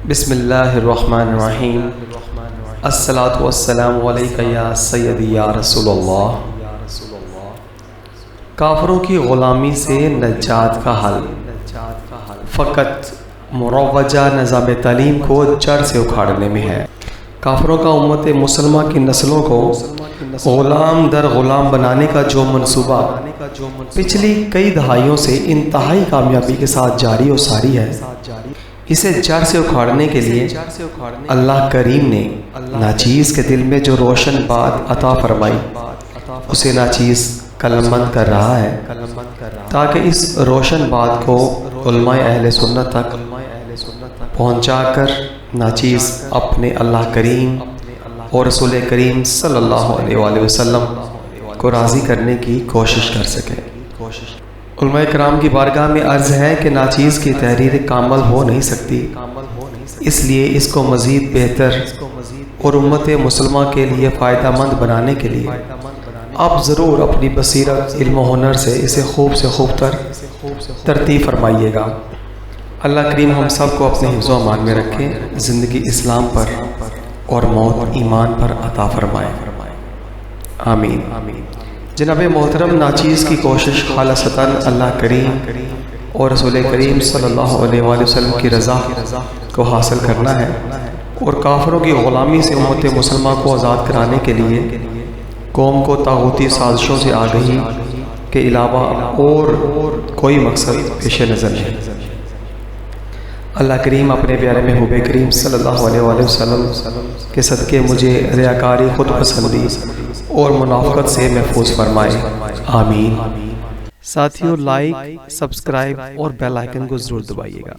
بسم اللہ الرحمن الرحیم۔ الصلاۃ والسلام علیک یا سیدی یا رسول اللہ۔ کافروں کی غلامی سے نجات کا حل، فقط مروجہ نظام تعلیم کو جڑ سے اکھاڑنے میں ہے۔ کافروں کا امت مسلمہ کی نسلوں کو غلام در غلام بنانے کا جو منصوبہ پچھلی کئی دہائیوں سے انتہائی کامیابی کے ساتھ جاری و ساری ہے، اسے جڑ سے اکھاڑنے کے لیے اللہ کریم نے ناچیز کے دل میں جو روشن بات عطا فرمائی اسے ناچیز قلم بند کر رہا ہے، تاکہ اس روشن بات کو علماء اہل سنت تک پہنچا کر ناچیز اپنے اللہ کریم اور رسول کریم صلی اللہ علیہ وآلہ وسلم کو راضی کرنے کی کوشش کر سکے۔ علماء کرام کی بارگاہ میں عرض ہے کہ ناچیز کی تحریر کامل ہو نہیں سکتی، اس لیے اس کو مزید بہتر اور امت مسلمہ کے لیے فائدہ مند بنانے کے لیے آپ ضرور اپنی بصیرت، علم و ہنر سے اسے خوب سے خوب ترتیب فرمائیے گا۔ اللہ کریم ہم سب کو اپنے حفظ و امان میں رکھے، زندگی اسلام پر اور موت ایمان پر عطا فرمائے، آمین۔ جناب محترم، ناچیز کی کوشش خالصتاً اللہ کریم اور رسول کریم صلی اللہ علیہ وآلہ وسلم کی رضا کو حاصل کرنا ہے، اور کافروں کی غلامی سے امت مسلمہ کو آزاد کرانے کے لیے قوم کو طاغوتی سازشوں سے آگہی کے علاوہ اور کوئی مقصد پیش نظر نہیں۔ اللہ کریم اپنے پیارے محبوب کریم صلی اللہ علیہ وآلہ وسلم کے صدقے مجھے ریاکاری، خود پسندی اور منافقت سے محفوظ فرمائے، آمین۔ ساتھیوں، لائک، سبسکرائب اور بیل آئیکن کو ضرور دبائیے گا۔